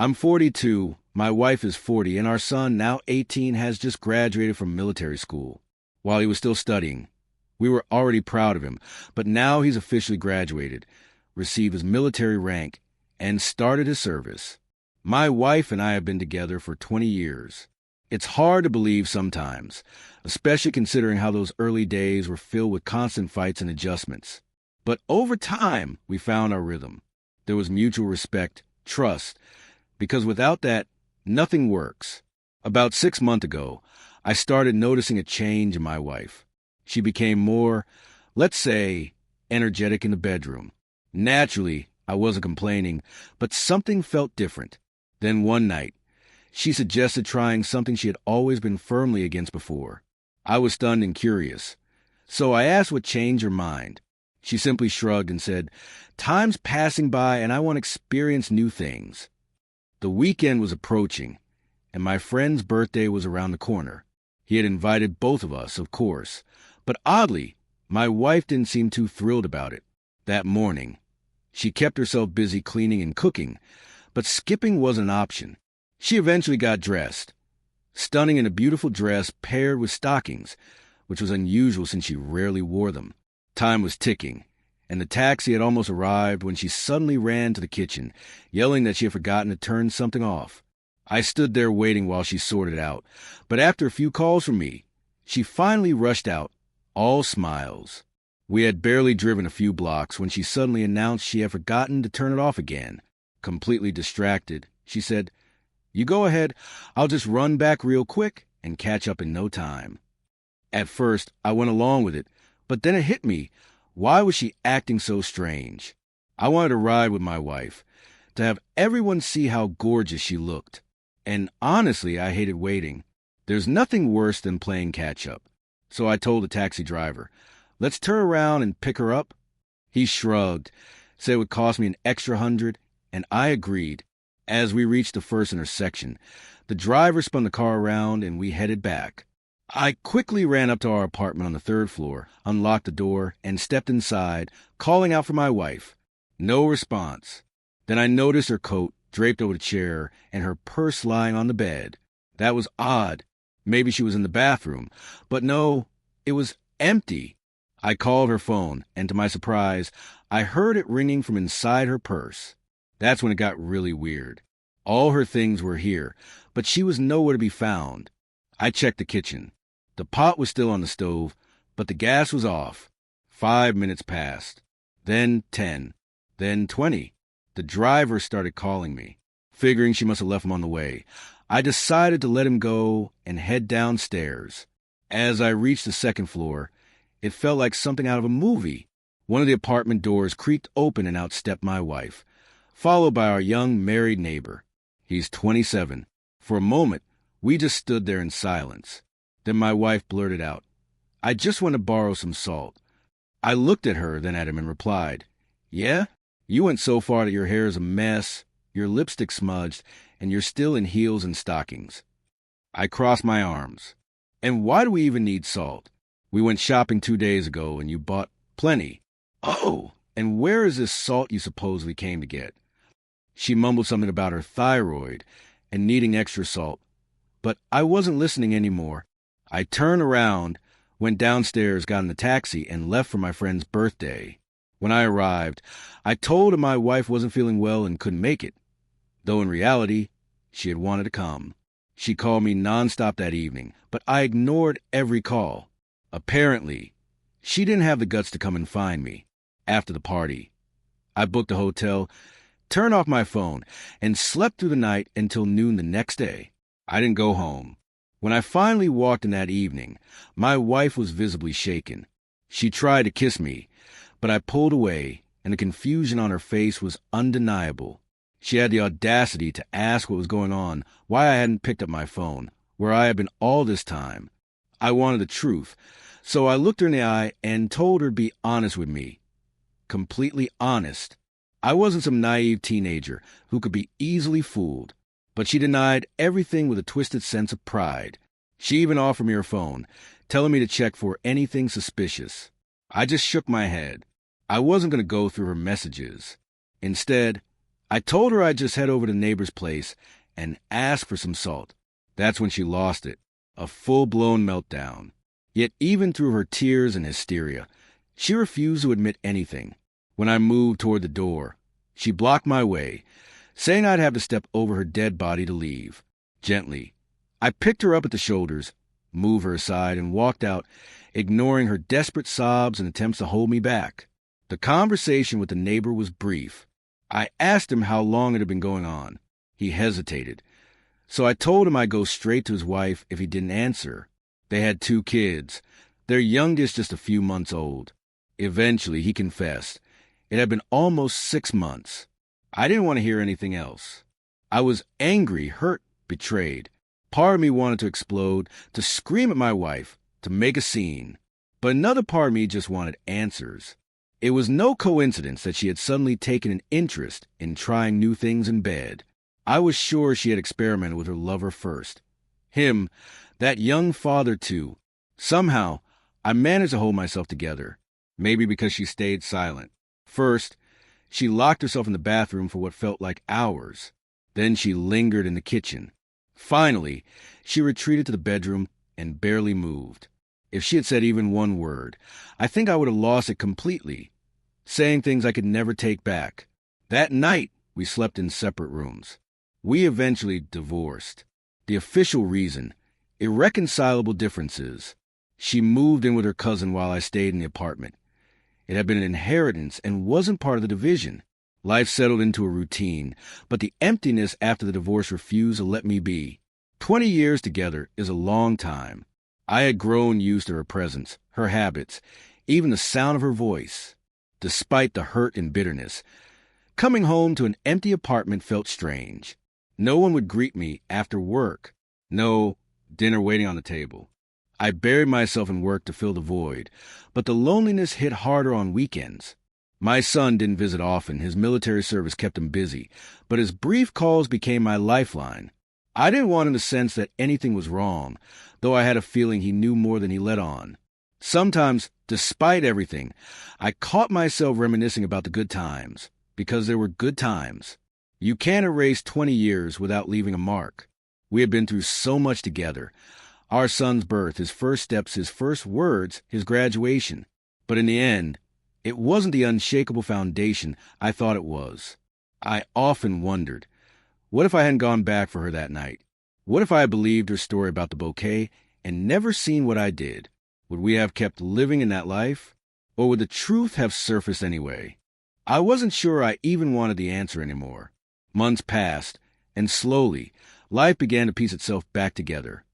I'm 42, my wife is 40, and our son, now 18, has just graduated from military school. While he was still studying, we were already proud of him, but now he's officially graduated, received his military rank, and started his service. My wife and I have been together for 20 years. It's hard to believe sometimes, especially considering how those early days were filled with constant fights and adjustments. But over time, we found our rhythm. There was mutual respect, trust, because without that, nothing works. About 6 months ago, I started noticing a change in my wife. She became more, let's say, energetic in the bedroom. Naturally, I wasn't complaining, but something felt different. Then one night, she suggested trying something she had always been firmly against before. I was stunned and curious, so I asked what changed her mind. She simply shrugged and said, "Time's passing by and I want to experience new things." The weekend was approaching, and my friend's birthday was around the corner. He had invited both of us, of course, but oddly, my wife didn't seem too thrilled about it. That morning, she kept herself busy cleaning and cooking, but skipping wasn't an option. She eventually got dressed, stunning in a beautiful dress paired with stockings, which was unusual since she rarely wore them. Time was ticking, and the taxi had almost arrived when she suddenly ran to the kitchen, yelling that she had forgotten to turn something off. I stood there waiting while she sorted out, but after a few calls from me, she finally rushed out, all smiles. We had barely driven a few blocks when she suddenly announced she had forgotten to turn it off again. Completely distracted, she said, "You go ahead, I'll just run back real quick and catch up in no time." At first, I went along with it, but then it hit me. Why was she acting so strange? I wanted to ride with my wife, to have everyone see how gorgeous she looked. And honestly, I hated waiting. There's nothing worse than playing catch-up. So I told the taxi driver, "Let's turn around and pick her up." He shrugged, said it would cost me an extra 100, and I agreed. As we reached the first intersection, the driver spun the car around and we headed back. I quickly ran up to our apartment on the 3rd floor, unlocked the door, and stepped inside, calling out for my wife. No response. Then I noticed her coat draped over the chair and her purse lying on the bed. That was odd. Maybe she was in the bathroom. But no, it was empty. I called her phone, and to my surprise, I heard it ringing from inside her purse. That's when it got really weird. All her things were here, but she was nowhere to be found. I checked the kitchen. The pot was still on the stove, but the gas was off. 5 minutes passed. Then 10. Then 20. The driver started calling me. Figuring she must have left him on the way, I decided to let him go and head downstairs. As I reached the 2nd floor, it felt like something out of a movie. One of the apartment doors creaked open and out stepped my wife, followed by our young married neighbor. He's 27. For a moment, we just stood there in silence. Then my wife blurted out, "I just want to borrow some salt." I looked at her, then at him, and replied, "Yeah? You went so far that your hair is a mess, your lipstick smudged, and you're still in heels and stockings." I crossed my arms. "And why do we even need salt? We went shopping 2 days ago, and you bought plenty." "Oh, and where is this salt you supposedly came to get?" She mumbled something about her thyroid and needing extra salt, but I wasn't listening anymore. I turned around, went downstairs, got in the taxi, and left for my friend's birthday. When I arrived, I told him my wife wasn't feeling well and couldn't make it, though in reality, she had wanted to come. She called me nonstop that evening, but I ignored every call. Apparently, she didn't have the guts to come and find me. After the party, I booked a hotel, turned off my phone, and slept through the night until noon the next day. I didn't go home. When I finally walked in that evening, my wife was visibly shaken. She tried to kiss me, but I pulled away, and the confusion on her face was undeniable. She had the audacity to ask what was going on, why I hadn't picked up my phone, where I had been all this time. I wanted the truth, so I looked her in the eye and told her to be honest with me. Completely honest. I wasn't some naive teenager who could be easily fooled. But she denied everything with a twisted sense of pride. She even offered me her phone, telling me to check for anything suspicious. I just shook my head. I wasn't going to go through her messages. Instead, I told her I'd just head over to the neighbor's place and ask for some salt. That's when she lost it. A full-blown meltdown. Yet even through her tears and hysteria, she refused to admit anything. When I moved toward the door, she blocked my way, saying I'd have to step over her dead body to leave. Gently, I picked her up at the shoulders, moved her aside, and walked out, ignoring her desperate sobs and attempts to hold me back. The conversation with the neighbor was brief. I asked him how long it had been going on. He hesitated. So I told him I'd go straight to his wife if he didn't answer. They had 2 kids, their youngest just a few months old. Eventually, he confessed. It had been almost 6 months. I didn't want to hear anything else. I was angry, hurt, betrayed. Part of me wanted to explode, to scream at my wife, to make a scene. But another part of me just wanted answers. It was no coincidence that she had suddenly taken an interest in trying new things in bed. I was sure she had experimented with her lover first. Him, that young father too. Somehow, I managed to hold myself together. Maybe because she stayed silent. First, she locked herself in the bathroom for what felt like hours. Then she lingered in the kitchen. Finally, she retreated to the bedroom and barely moved. If she had said even one word, I think I would have lost it completely, saying things I could never take back. That night, we slept in separate rooms. We eventually divorced. The official reason, irreconcilable differences. She moved in with her cousin while I stayed in the apartment. It had been an inheritance and wasn't part of the division. Life settled into a routine, but the emptiness after the divorce refused to let me be. 20 years together is a long time. I had grown used to her presence, her habits, even the sound of her voice. Despite the hurt and bitterness, coming home to an empty apartment felt strange. No one would greet me after work. No dinner waiting on the table. I buried myself in work to fill the void, but the loneliness hit harder on weekends. My son didn't visit often. His military service kept him busy, but his brief calls became my lifeline. I didn't want him to sense that anything was wrong, though I had a feeling he knew more than he let on. Sometimes, despite everything, I caught myself reminiscing about the good times, because there were good times. You can't erase 20 years without leaving a mark. We had been through so much together. Our son's birth, his first steps, his first words, his graduation. But in the end, it wasn't the unshakable foundation I thought it was. I often wondered, what if I hadn't gone back for her that night? What if I had believed her story about the bouquet and never seen what I did? Would we have kept living in that life? Or would the truth have surfaced anyway? I wasn't sure I even wanted the answer anymore. Months passed, and slowly, life began to piece itself back together.